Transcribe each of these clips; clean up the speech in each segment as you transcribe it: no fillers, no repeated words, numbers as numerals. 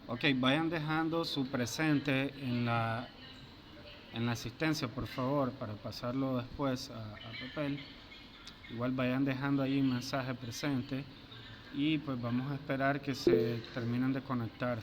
Ok, vayan dejando su presente en la asistencia, por favor, para pasarlo después a papel. Igual vayan dejando ahí un mensaje presente y pues vamos a esperar que se terminen de conectar.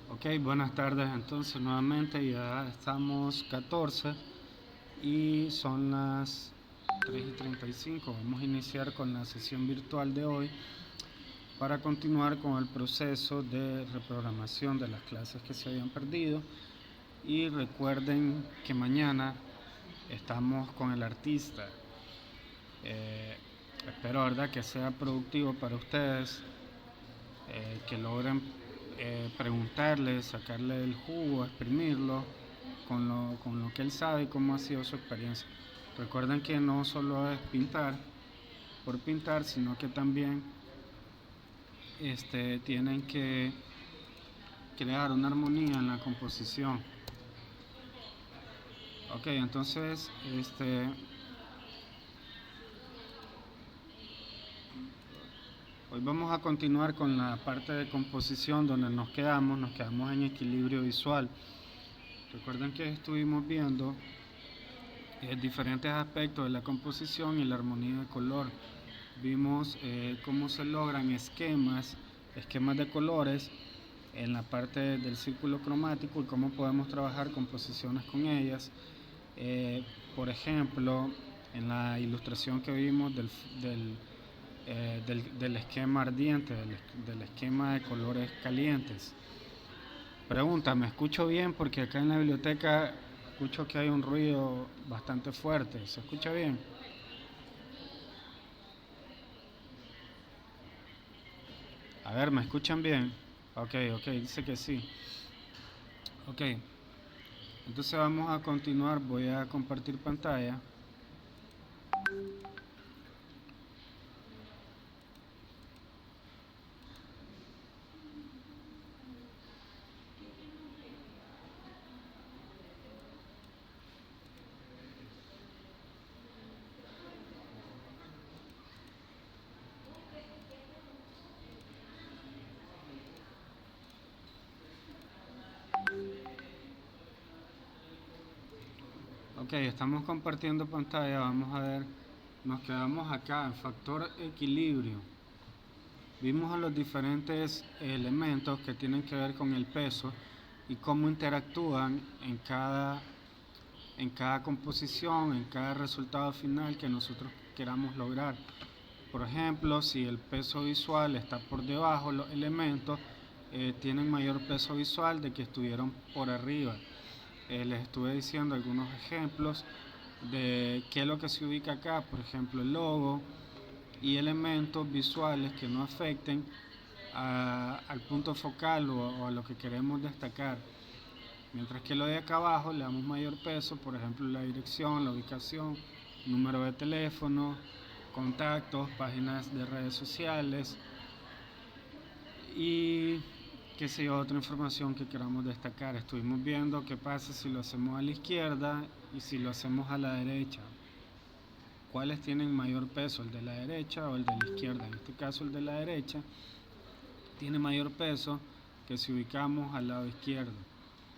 Ok, buenas tardes entonces nuevamente, ya estamos 14 y son las 3:35. Vamos a iniciar con la sesión virtual de hoy para continuar con el proceso de reprogramación de las clases que se habían perdido. Y recuerden que mañana estamos con el artista. Espero, ¿verdad?, que sea productivo para ustedes, que logren preguntarle, sacarle el jugo, exprimirlo con lo que él sabe y cómo ha sido su experiencia. Recuerden que no solo es pintar por pintar, sino que también tienen que crear una armonía en la composición. Ok, entonces hoy vamos a continuar con la parte de composición donde nos quedamos en equilibrio visual. Recuerden que estuvimos viendo diferentes aspectos de la composición y la armonía de color. Vimos cómo se logran esquemas de colores en la parte del círculo cromático y cómo podemos trabajar composiciones con ellas. Por ejemplo, en la ilustración que vimos del del esquema ardiente, del esquema de colores calientes. Pregunta, ¿me escucho bien? Porque acá en la biblioteca escucho que hay un ruido bastante fuerte. ¿Se escucha bien? A ver, ¿me escuchan bien? Ok, dice que sí. Ok, entonces vamos a continuar. Voy a compartir pantalla. Ok, estamos compartiendo pantalla. Vamos a ver. Nos quedamos acá en factor equilibrio. Vimos a los diferentes elementos que tienen que ver con el peso y cómo interactúan en cada composición, en cada resultado final que nosotros queramos lograr. Por ejemplo, si el peso visual está por debajo, los elementos tienen mayor peso visual de que estuvieron por arriba. Les estuve diciendo algunos ejemplos de qué es lo que se ubica acá, por ejemplo el logo y elementos visuales que no afecten al punto focal o a lo que queremos destacar. Mientras que lo de acá abajo le damos mayor peso, por ejemplo la dirección, la ubicación, número de teléfono, contactos, páginas de redes sociales y qué sé yo, otra información que queramos destacar. Estuvimos viendo qué pasa si lo hacemos a la izquierda y si lo hacemos a la derecha. ¿Cuáles tienen mayor peso, el de la derecha o el de la izquierda? En este caso el de la derecha tiene mayor peso que si ubicamos al lado izquierdo.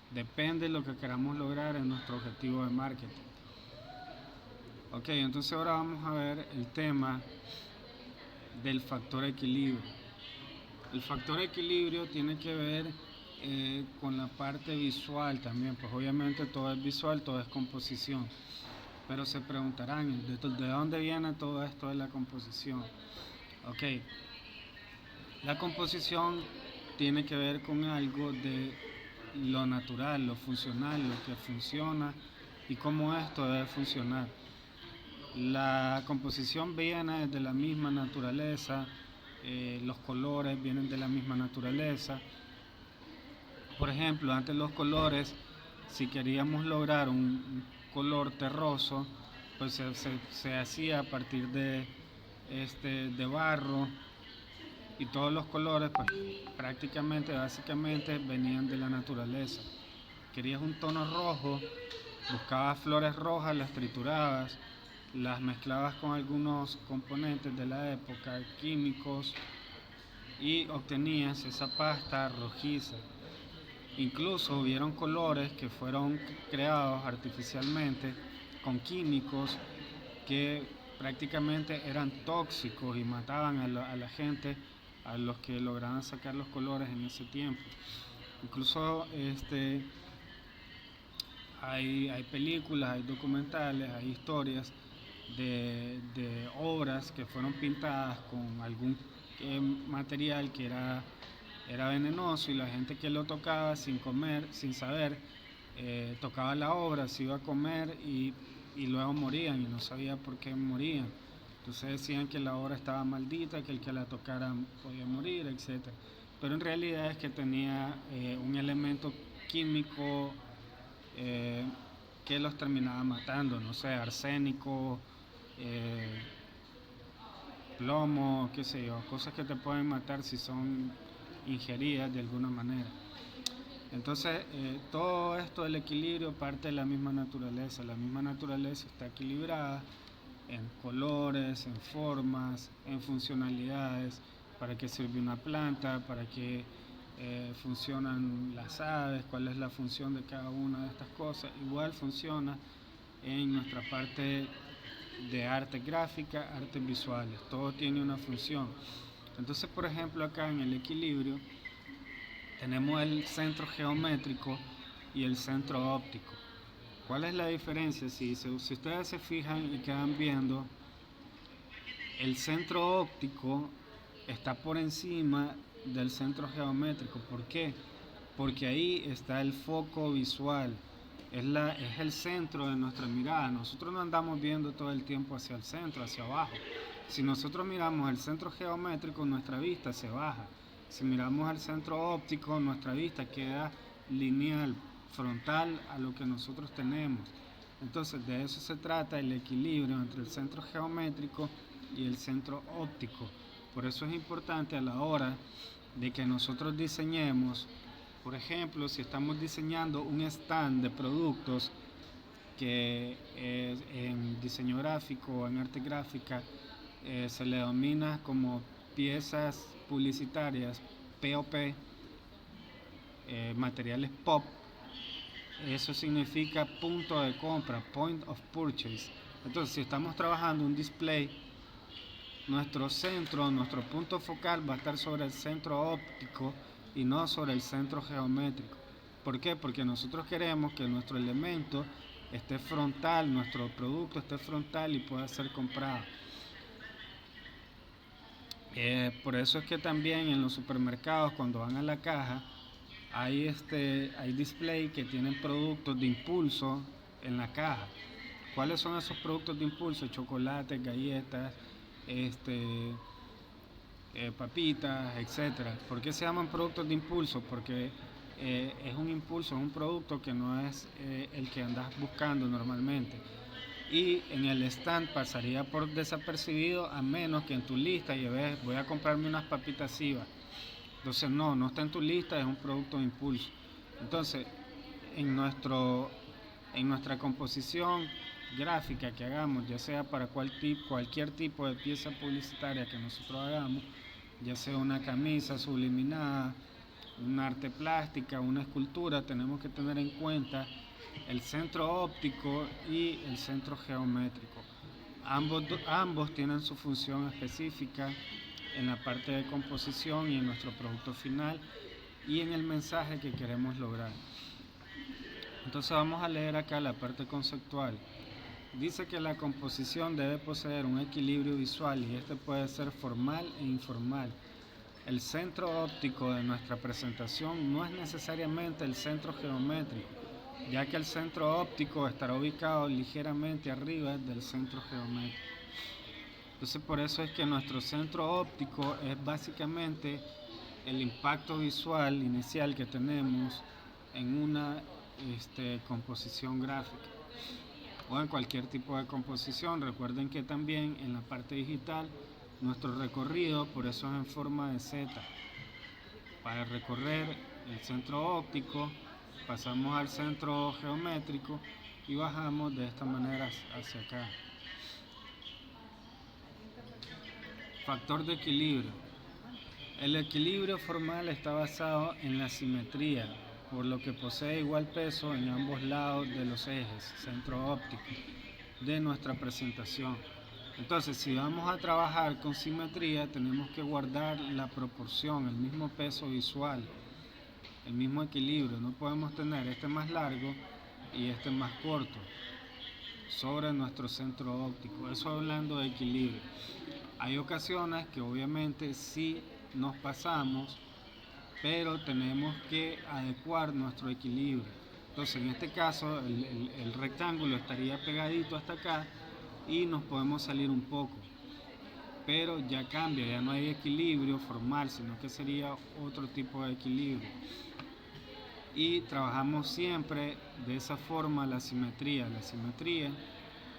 Depende de lo que queramos lograr en nuestro objetivo de marketing. Ok, entonces ahora vamos a ver el tema del factor equilibrio. El factor equilibrio tiene que ver con la parte visual también, pues obviamente todo es visual, todo es composición. Pero se preguntarán, ¿de dónde viene todo esto de la composición? Ok, la composición tiene que ver con algo de lo natural, lo funcional, lo que funciona y cómo esto debe funcionar. La composición viene de la misma naturaleza, los colores vienen de la misma naturaleza. Por ejemplo, antes los colores, si queríamos lograr un color terroso, pues se hacía a partir de barro y todos los colores pues básicamente venían de la naturaleza. Querías un tono rojo, buscabas flores rojas, las triturabas, las mezclabas con algunos componentes de la época, químicos, y obtenías esa pasta rojiza. Incluso hubieron colores que fueron creados artificialmente con químicos que prácticamente eran tóxicos y mataban a la gente, a los que lograban sacar los colores en ese tiempo. Incluso hay películas, hay documentales, hay historias de obras que fueron pintadas con algún material que era venenoso y la gente que lo tocaba sin comer, sin saber, tocaba la obra, se iba a comer y luego morían y no sabía por qué morían. Entonces decían que la obra estaba maldita, que el que la tocara podía morir, etc. Pero en realidad es que tenía un elemento químico que los terminaba matando, no sé, arsénico, eh, plomo, qué sé yo, cosas que te pueden matar si son ingeridas de alguna manera. Entonces, todo esto del equilibrio parte de la misma naturaleza. La misma naturaleza está equilibrada en colores, en formas, en funcionalidades, para qué sirve una planta, para qué funcionan las aves, cuál es la función de cada una de estas cosas. Igual funciona en nuestra parte de arte gráfica, artes visuales, todo tiene una función. Entonces, por ejemplo, acá en el equilibrio tenemos el centro geométrico y el centro óptico. ¿Cuál es la diferencia? Si ustedes se fijan y quedan viendo el centro óptico está por encima del centro geométrico. ¿Por qué? Porque ahí está el foco visual, es el centro de nuestra mirada. Nosotros no andamos viendo todo el tiempo hacia el centro, hacia abajo. Si nosotros miramos el centro geométrico, nuestra vista se baja. Si miramos al centro óptico, nuestra vista queda lineal, frontal a lo que nosotros tenemos. Entonces de eso se trata el equilibrio entre el centro geométrico y el centro óptico. Por eso es importante a la hora de que nosotros diseñemos, por ejemplo, si estamos diseñando un stand de productos que en diseño gráfico o en arte gráfica se le denomina como piezas publicitarias, POP, materiales POP. Eso significa punto de compra, point of purchase. Entonces, si estamos trabajando un display, nuestro centro, nuestro punto focal va a estar sobre el centro óptico y no sobre el centro geométrico. ¿Por qué? Porque nosotros queremos que nuestro elemento esté frontal, nuestro producto esté frontal y pueda ser comprado. Por eso es que también en los supermercados, cuando van a la caja, hay display que tienen productos de impulso en la caja. ¿Cuáles son esos productos de impulso? Chocolates, galletas, papitas, etcétera. ¿Por qué se llaman productos de impulso? Porque es un impulso, es un producto que no es el que andas buscando normalmente. Y en el stand pasaría por desapercibido a menos que en tu lista lleves, voy a comprarme unas papitas Siva. Entonces no está en tu lista, es un producto de impulso. Entonces, en nuestra composición gráfica que hagamos, ya sea para cualquier tipo de pieza publicitaria que nosotros hagamos, ya sea una camisa subliminada, una arte plástica, una escultura, tenemos que tener en cuenta el centro óptico y el centro geométrico. Ambos tienen su función específica en la parte de composición y en nuestro producto final y en el mensaje que queremos lograr. Entonces vamos a leer acá la parte conceptual. Dice que la composición debe poseer un equilibrio visual y este puede ser formal e informal. El centro óptico de nuestra presentación no es necesariamente el centro geométrico, ya que el centro óptico estará ubicado ligeramente arriba del centro geométrico. Entonces por eso es que nuestro centro óptico es básicamente el impacto visual inicial que tenemos en una composición gráfica o en cualquier tipo de composición. Recuerden que también en la parte digital nuestro recorrido por eso es en forma de Z. Para recorrer el centro óptico pasamos al centro geométrico y bajamos de esta manera hacia acá. Factor de equilibrio. El equilibrio formal está basado en la simetría, por lo que posee igual peso en ambos lados de los ejes centro óptico de nuestra presentación. Entonces, si vamos a trabajar con simetría, tenemos que guardar la proporción, el mismo peso visual, el mismo equilibrio. No podemos tener este más largo y este más corto sobre nuestro centro óptico. Eso hablando de equilibrio. Hay ocasiones que obviamente sí nos pasamos, pero tenemos que adecuar nuestro equilibrio. Entonces en este caso el rectángulo estaría pegadito hasta acá y nos podemos salir un poco, pero ya cambia, ya no hay equilibrio formal, sino que sería otro tipo de equilibrio. Y trabajamos siempre de esa forma la simetría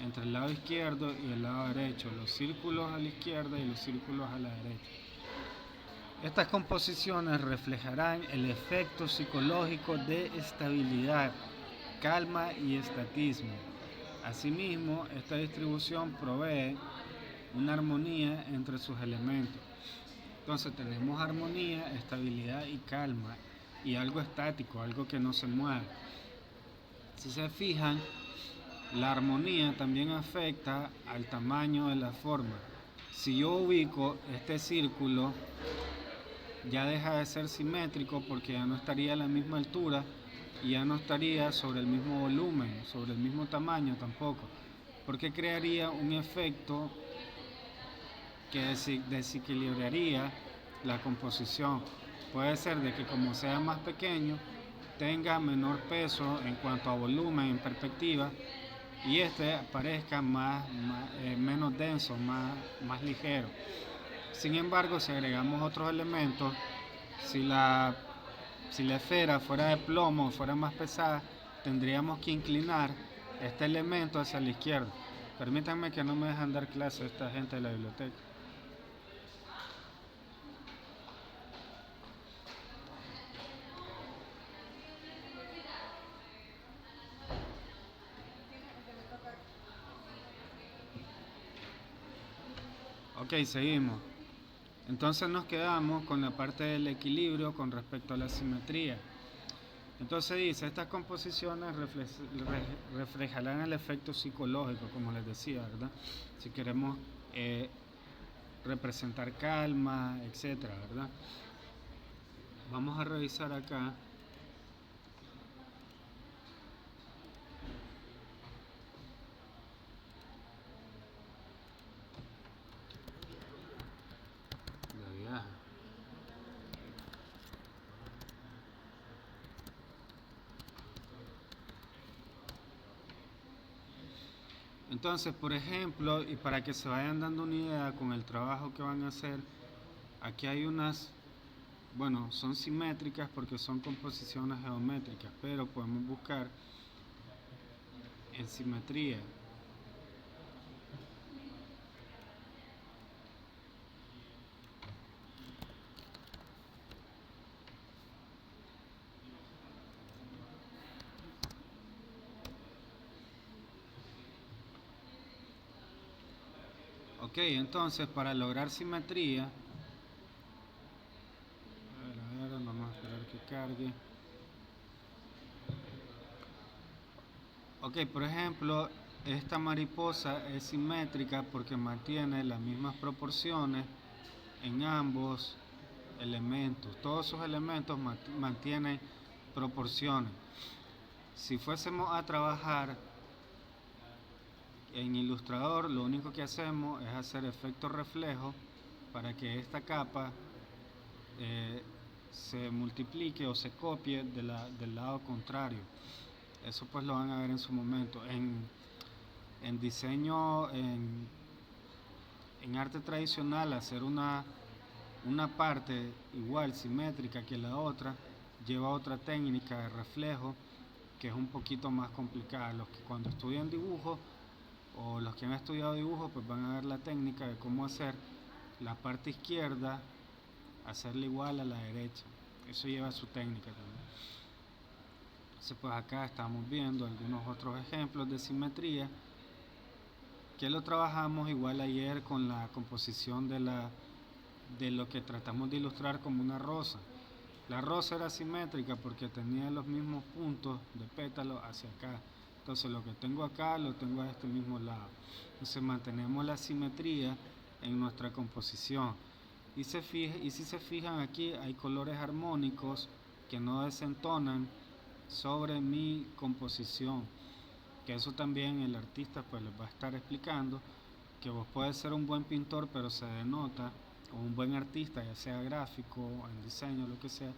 entre el lado izquierdo y el lado derecho, los círculos a la izquierda y los círculos a la derecha. Estas composiciones reflejarán el efecto psicológico de estabilidad, calma y estatismo. Asimismo, esta distribución provee una armonía entre sus elementos. Entonces tenemos armonía, estabilidad y calma, y algo estático, algo que no se mueve. Si se fijan, la armonía también afecta al tamaño de la forma. Si yo ubico este círculo, ya deja de ser simétrico porque ya no estaría a la misma altura y ya no estaría sobre el mismo volumen, sobre el mismo tamaño tampoco, porque crearía un efecto que desequilibraría la composición. Puede ser de que como sea más pequeño, tenga menor peso en cuanto a volumen, en perspectiva, y este parezca menos denso, más ligero. Sin embargo, si agregamos otros elementos, si la, si la esfera fuera de plomo, fuera más pesada, tendríamos que inclinar este elemento hacia la izquierda. Permítanme que no me dejan dar clase a esta gente de la biblioteca. Ok, seguimos. Entonces nos quedamos con la parte del equilibrio con respecto a la simetría. Entonces dice, estas composiciones reflejarán el efecto psicológico, como les decía, ¿verdad? Si queremos representar calma, etcétera, ¿verdad? Vamos a revisar acá. De viaje. Entonces, por ejemplo, y para que se vayan dando una idea con el trabajo que van a hacer, aquí hay unas, bueno, son simétricas porque son composiciones geométricas, pero podemos buscar en simetría. Ok, entonces para lograr simetría, a ver, vamos a esperar que cargue. Ok, por ejemplo, esta mariposa es simétrica porque mantiene las mismas proporciones en ambos elementos. Todos esos elementos mantienen proporciones. Si fuésemos a trabajar en Illustrator, lo único que hacemos es hacer efecto reflejo para que esta capa se multiplique o se copie del lado contrario. Eso pues lo van a ver en su momento. En diseño, en arte tradicional, hacer una parte igual, simétrica que la otra, lleva otra técnica de reflejo que es un poquito más complicada. Los que cuando estudian dibujo o los que han estudiado dibujo pues van a ver la técnica de cómo hacer la parte izquierda, hacerla igual a la derecha. Eso lleva su técnica también. Entonces pues acá estamos viendo algunos otros ejemplos de simetría que lo trabajamos igual ayer con la composición de lo que tratamos de ilustrar como una rosa. La rosa era simétrica porque tenía los mismos puntos de pétalo hacia acá. Entonces lo que tengo acá lo tengo a este mismo lado. Entonces mantenemos la simetría en nuestra composición. Y si se fijan aquí hay colores armónicos que no desentonan sobre mi composición. Que eso también el artista pues les va a estar explicando que vos puedes ser un buen pintor pero se denota, o un buen artista, ya sea gráfico, en diseño, lo que sea,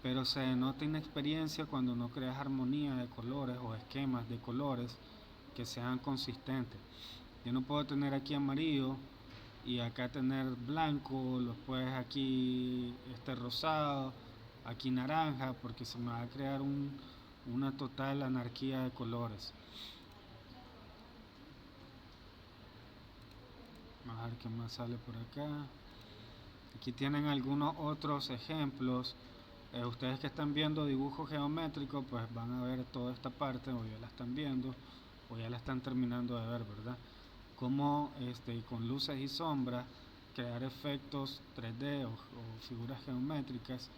pero se denota inexperiencia cuando no creas armonía de colores o esquemas de colores que sean consistentes. Yo no puedo tener aquí amarillo y acá tener blanco, después aquí rosado, aquí naranja, porque se me va a crear una total anarquía de colores. Vamos a ver qué más sale por acá. Aquí tienen algunos otros ejemplos. Ustedes que están viendo dibujo geométrico, pues van a ver toda esta parte, o ya la están viendo, o ya la están terminando de ver, ¿verdad? Cómo con luces y sombras crear efectos 3D o figuras geométricas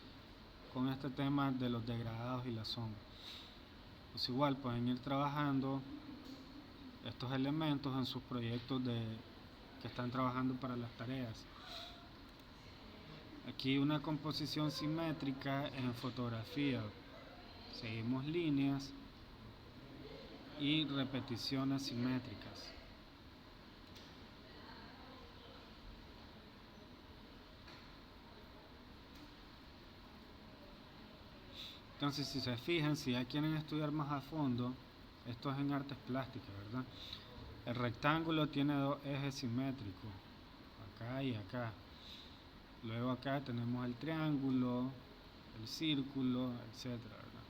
con este tema de los degradados y la sombra. Pues igual pueden ir trabajando estos elementos en sus proyectos que están trabajando para las tareas. Aquí una composición simétrica en fotografía. Seguimos líneas y repeticiones simétricas. Entonces, si se fijan, si ya quieren estudiar más a fondo, esto es en artes plásticas, ¿verdad? El rectángulo tiene dos ejes simétricos, acá y acá. Luego acá tenemos el triángulo, el círculo, etcétera, ¿verdad?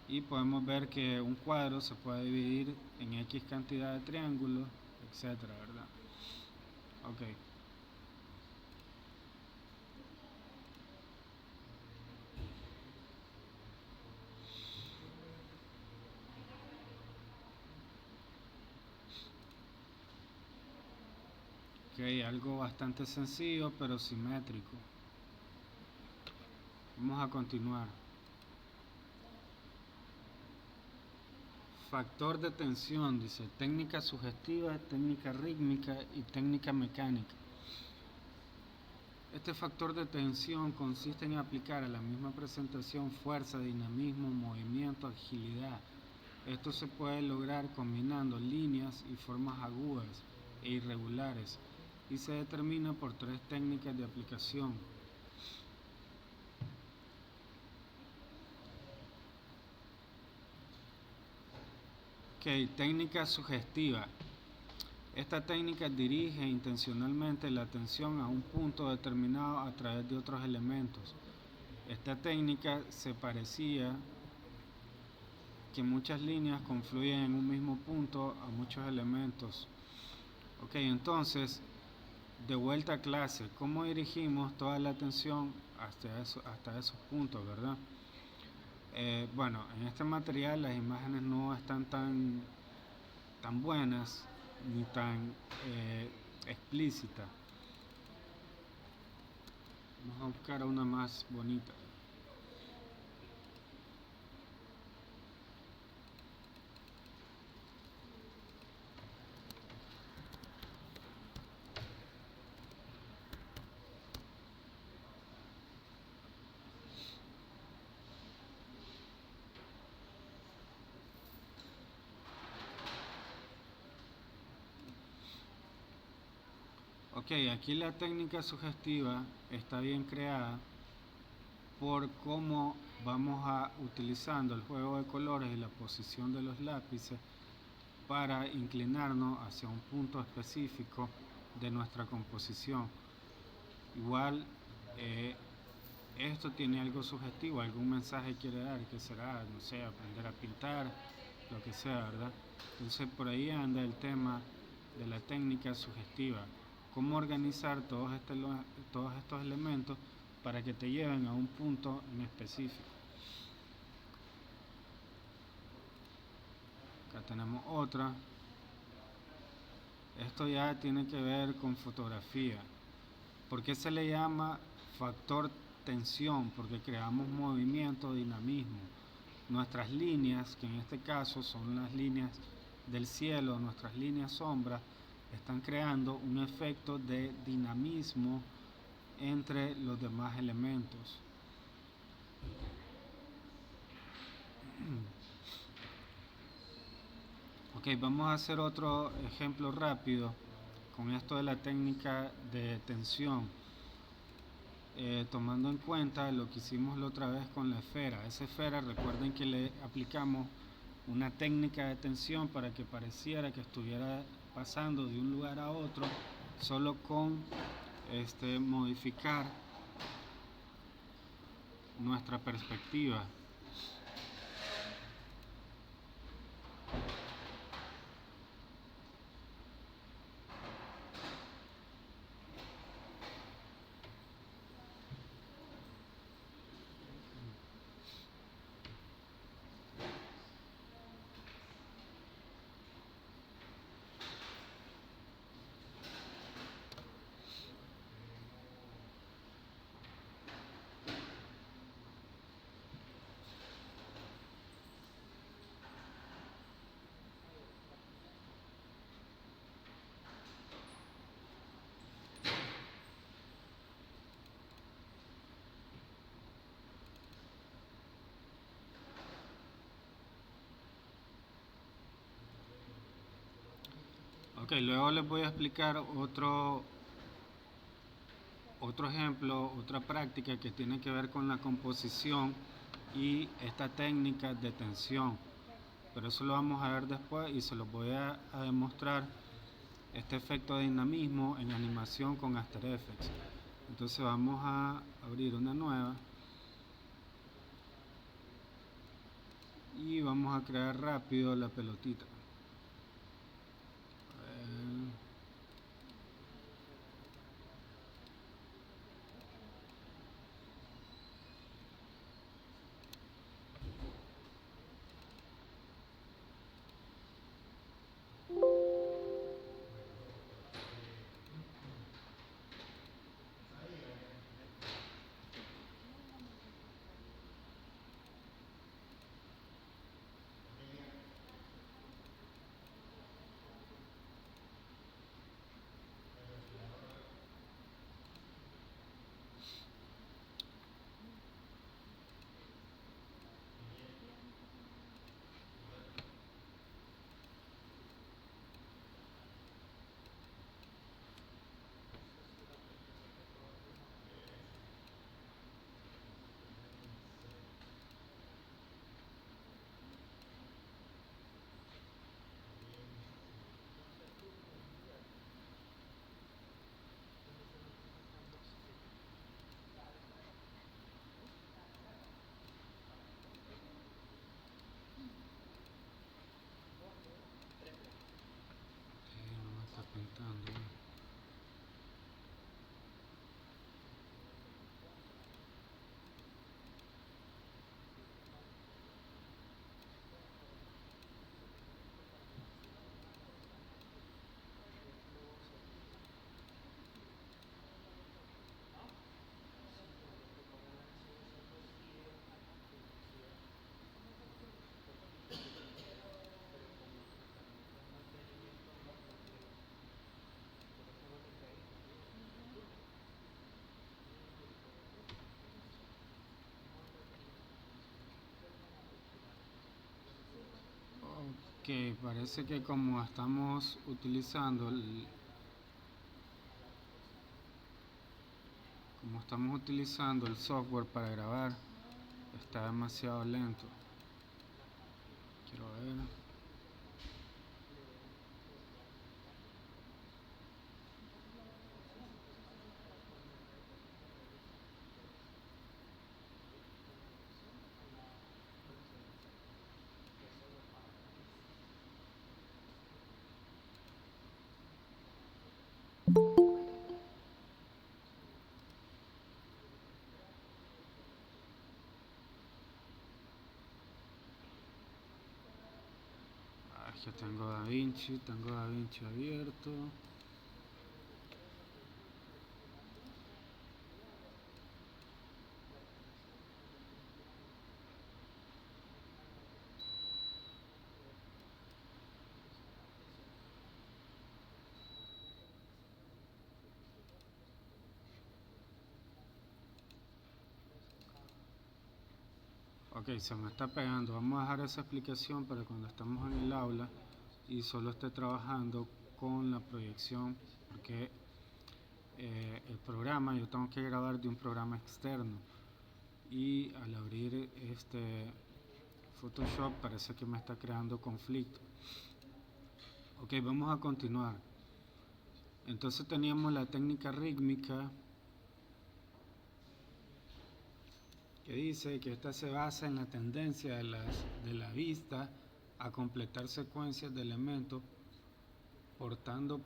Y podemos ver que un cuadro se puede dividir en X cantidad de triángulos, etcétera, ¿verdad? Ok. Ok, algo bastante sencillo pero simétrico. Vamos a continuar. Factor de tensión, dice, técnica sugestiva, técnica rítmica y técnica mecánica. Este factor de tensión consiste en aplicar a la misma presentación fuerza, dinamismo, movimiento, agilidad. Esto se puede lograr combinando líneas y formas agudas e irregulares y se determina por tres técnicas de aplicación. Ok, técnica sugestiva. Esta técnica dirige intencionalmente la atención a un punto determinado a través de otros elementos. Esta técnica se parecía que muchas líneas confluyen en un mismo punto a muchos elementos. Ok, entonces, de vuelta a clase, ¿cómo dirigimos toda la atención hasta esos puntos, verdad? Bueno, en este material las imágenes no están tan buenas ni tan explícitas. Vamos a buscar una más bonita. Ok, aquí la técnica sugestiva está bien creada por cómo vamos a utilizando el juego de colores y la posición de los lápices para inclinarnos hacia un punto específico de nuestra composición. Igual esto tiene algo sugestivo, algún mensaje quiere dar, que será, no sé, aprender a pintar, lo que sea, ¿verdad? Entonces por ahí anda el tema de la técnica sugestiva, cómo organizar todos estos elementos para que te lleven a un punto en específico. Acá tenemos otra. Esto ya tiene que ver con fotografía. ¿Por qué se le llama factor tensión? Porque creamos movimiento, dinamismo. Nuestras líneas, que en este caso son las líneas del cielo, nuestras líneas sombras, están creando un efecto de dinamismo entre los demás elementos. Ok, vamos a hacer otro ejemplo rápido con esto de la técnica de tensión. Tomando en cuenta lo que hicimos la otra vez con la esfera. Esa esfera, recuerden que le aplicamos una técnica de tensión para que pareciera que estuviera pasando de un lugar a otro, solo con modificar nuestra perspectiva. Ok, luego les voy a explicar Otro ejemplo, otra práctica que tiene que ver con la composición y esta técnica de tensión, pero eso lo vamos a ver después y se lo voy a demostrar este efecto de dinamismo en animación con After Effects. Entonces vamos a abrir una nueva y vamos a crear rápido la pelotita. No me está pintando. Ok, parece que como estamos utilizando el software para grabar, está demasiado lento. Quiero ver. Ya tengo DaVinci abierto. Ok, se me está pegando. Vamos a dejar esa explicación para cuando estamos en el aula y solo esté trabajando con la proyección, porque el programa, yo tengo que grabar de un programa externo y al abrir este Photoshop parece que me está creando conflicto. Ok, vamos a continuar. Entonces teníamos la técnica rítmica que dice que esta se basa en la tendencia de la vista a completar secuencias de elementos portando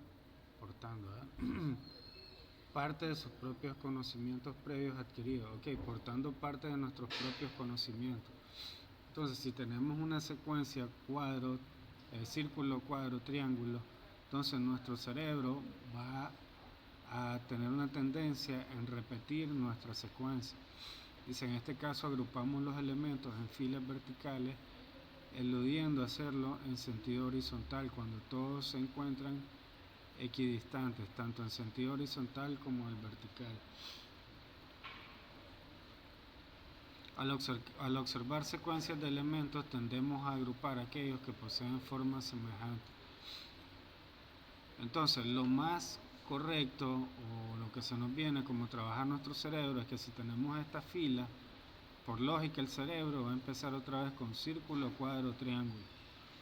parte de sus propios conocimientos previos adquiridos. Ok, portando parte de nuestros propios conocimientos. Entonces, si tenemos una secuencia cuadro, círculo, cuadro, triángulo, entonces nuestro cerebro va a tener una tendencia en repetir nuestra secuencia. Dice, en este caso agrupamos los elementos en filas verticales, eludiendo hacerlo en sentido horizontal cuando todos se encuentran equidistantes, tanto en sentido horizontal como en vertical. Al observar secuencias de elementos tendemos a agrupar aquellos que poseen formas semejantes. Entonces, lo más correcto o lo que que se nos viene como trabaja nuestro cerebro es que si tenemos esta fila, por lógica el cerebro va a empezar otra vez con círculo, cuadro, triángulo,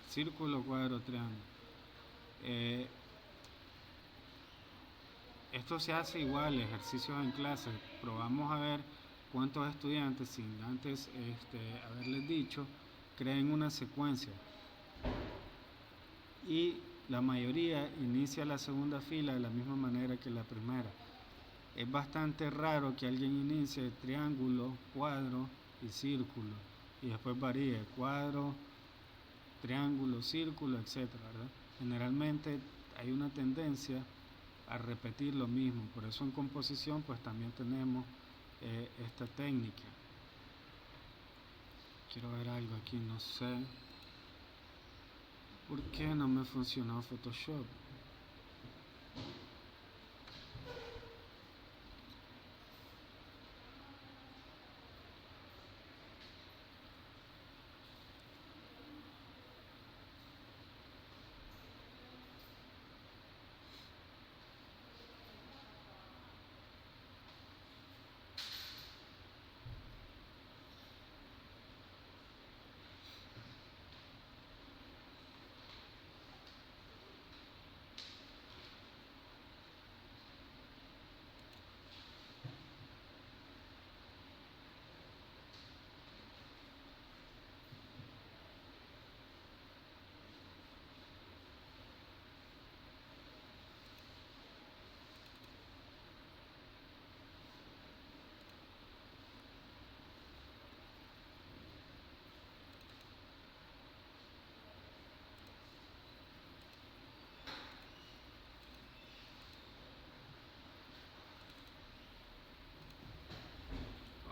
círculo, cuadro, triángulo. Esto se hace igual, ejercicios en clase. Probamos a ver cuántos estudiantes, sin antes haberles dicho, creen una secuencia. Y la mayoría inicia la segunda fila de la misma manera que la primera. Es bastante raro que alguien inicie triángulo, cuadro y círculo, y después varíe cuadro, triángulo, círculo, etc. ¿verdad? Generalmente hay una tendencia a repetir lo mismo, por eso en composición pues también tenemos esta técnica. Quiero ver algo aquí, no sé por qué no me funcionó Photoshop.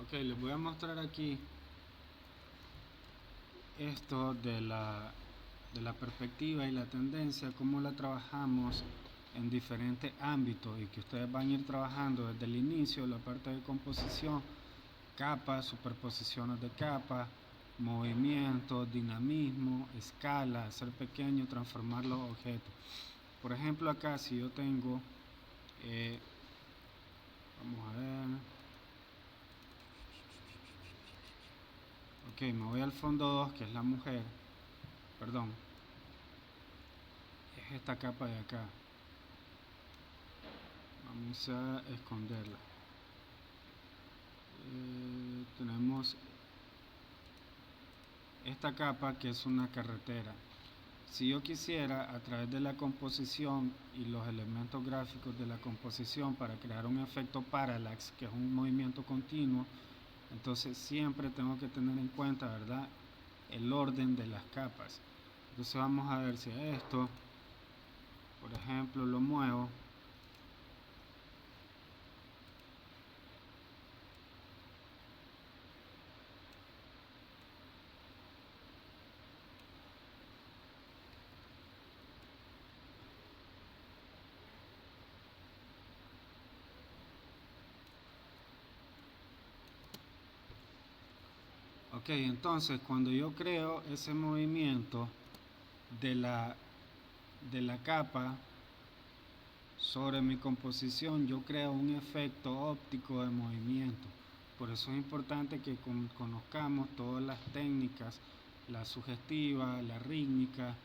Ok, les voy a mostrar aquí esto de la perspectiva y la tendencia, cómo la trabajamos en diferentes ámbitos y que ustedes van a ir trabajando desde el inicio, la parte de composición, capas, superposiciones de capas, movimiento, dinamismo, escala, hacer pequeño, transformar los objetos. Por ejemplo acá si yo tengo, vamos a ver, ok, me voy al fondo 2 que es la mujer, perdón, es esta capa de acá, vamos a esconderla. Tenemos esta capa que es una carretera. Si yo quisiera a través de la composición y los elementos gráficos de la composición para crear un efecto parallax, que es un movimiento continuo, entonces siempre tengo que tener en cuenta, ¿verdad?, el orden de las capas. Entonces vamos a ver si a esto, por ejemplo, lo muevo. Ok, entonces cuando yo creo ese movimiento de la capa sobre mi composición, yo creo un efecto óptico de movimiento. Por eso es importante que conozcamos todas las técnicas, la sugestiva, la rítmica,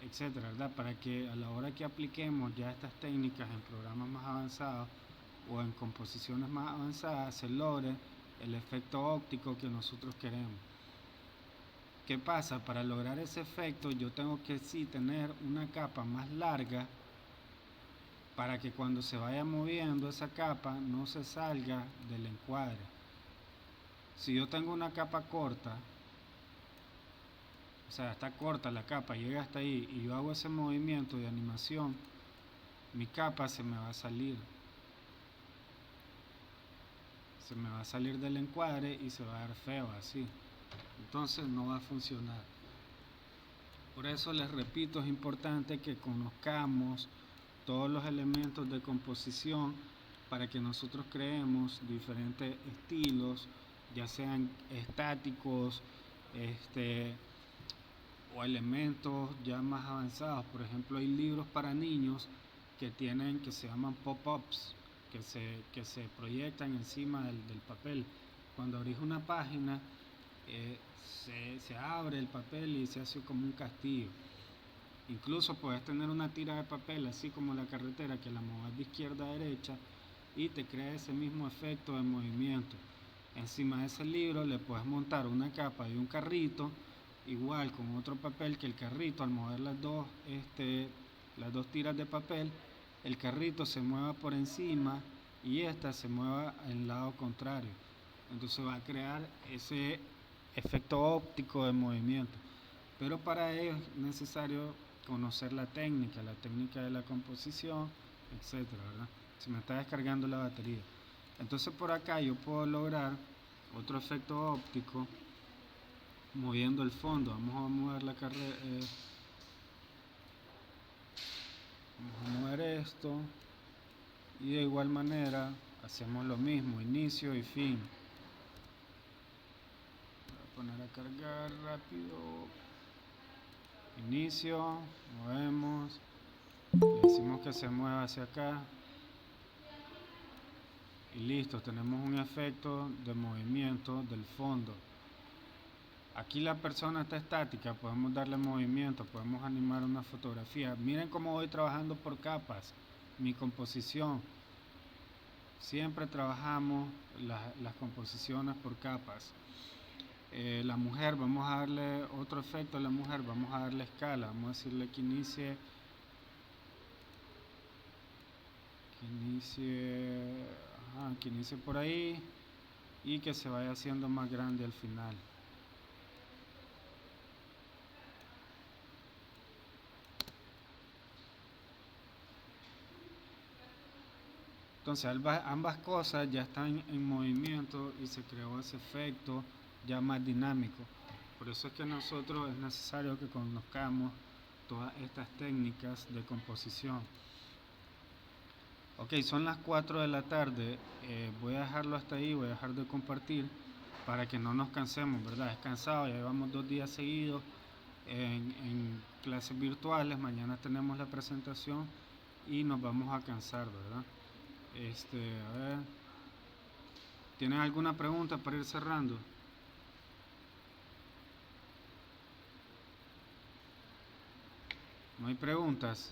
etcétera, ¿verdad? Para que a la hora que apliquemos ya estas técnicas en programas más avanzados o en composiciones más avanzadas se logre el efecto óptico que nosotros queremos. ¿Qué pasa? Para lograr ese efecto yo tengo que sí tener una capa más larga para que cuando se vaya moviendo esa capa no se salga del encuadre. Si yo tengo una capa corta, o sea, está corta la capa, llega hasta ahí y yo hago ese movimiento de animación, mi capa se me va a salir. Se me va a salir del encuadre y se va a ver feo así. Entonces no va a funcionar. Por eso les repito, es importante que conozcamos todos los elementos de composición para que nosotros creemos diferentes estilos, ya sean estáticos, o elementos ya más avanzados. Por ejemplo, hay libros para niños que se llaman pop-ups, que se proyectan encima del papel. Cuando abrís una página, se abre el papel y se hace como un castillo. Incluso puedes tener una tira de papel así como la carretera, que la mueves de izquierda a derecha y te crea ese mismo efecto de movimiento. Encima de ese libro le puedes montar una capa y un carrito, igual con otro papel, que el carrito, al mover las dos tiras de papel, el carrito se mueva por encima y esta se mueva al lado contrario. Entonces va a crear ese efecto óptico de movimiento. Pero para ello es necesario conocer la técnica de la composición, etcétera, ¿verdad? Se me está descargando la batería. Entonces por acá yo puedo lograr otro efecto óptico moviendo el fondo. Vamos a mover la carrera, vamos a mover esto y de igual manera hacemos lo mismo, inicio y fin. Voy a poner a cargar rápido. Inicio, movemos, le decimos que se mueva hacia acá y listo, tenemos un efecto de movimiento del fondo. Aquí la persona está estática, podemos darle movimiento, podemos animar una fotografía. Miren cómo voy trabajando por capas, mi composición. Siempre trabajamos las composiciones por capas. La mujer, vamos a darle otro efecto a la mujer, vamos a darle escala, vamos a decirle que inicie por ahí y que se vaya haciendo más grande al final. Entonces ambas cosas ya están en movimiento y se creó ese efecto ya más dinámico. Por eso es que nosotros es necesario que conozcamos todas estas técnicas de composición. Ok, son las 4 de la tarde, voy a dejarlo hasta ahí, voy a dejar de compartir para que no nos cansemos, ¿verdad? Es cansado, ya llevamos 2 días seguidos en clases virtuales, mañana tenemos la presentación y nos vamos a cansar, ¿verdad? A ver, ¿tienen alguna pregunta para ir cerrando? ¿No hay preguntas?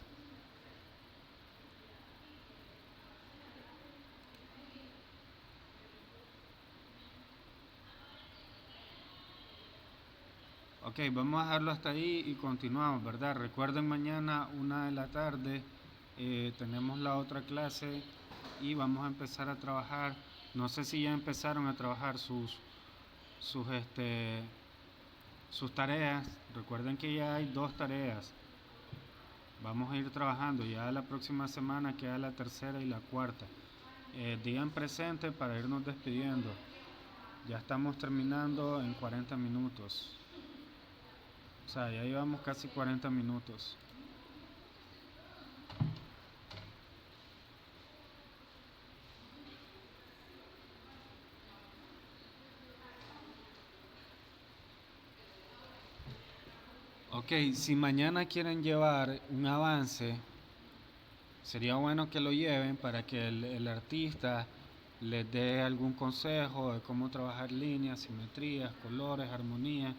Ok, vamos a dejarlo hasta ahí y continuamos, ¿verdad? Recuerden, mañana 1 de la tarde tenemos la otra clase y vamos a empezar a trabajar. No sé si ya empezaron a trabajar sus tareas. Recuerden que ya hay 2 tareas. Vamos a ir trabajando. Ya la próxima semana queda la tercera y la cuarta. Digan presente para irnos despidiendo. Ya estamos terminando en 40 minutos. O sea, ya llevamos casi 40 minutos. Ok, si mañana quieren llevar un avance, sería bueno que lo lleven para que el artista les dé algún consejo de cómo trabajar líneas, simetrías, colores, armonía,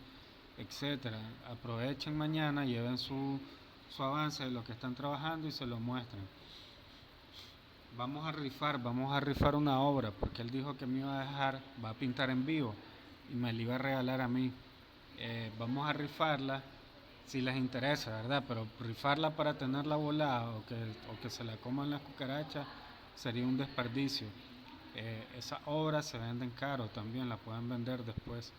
etcétera. Aprovechen mañana, lleven su avance de lo que están trabajando y se lo muestren. Vamos a rifar una obra, porque él dijo que me iba a dejar, va a pintar en vivo y me la iba a regalar a mí. Vamos a rifarla si les interesa, ¿verdad? Pero rifarla para tenerla volada o que se la coman las cucarachas sería un desperdicio. Esas obras se venden caro también, la pueden vender después.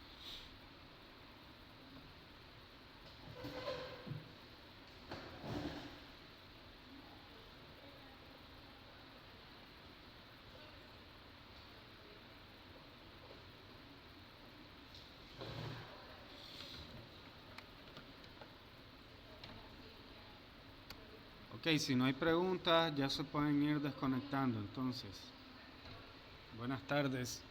Ok, si no hay preguntas, ya se pueden ir desconectando entonces. Buenas tardes.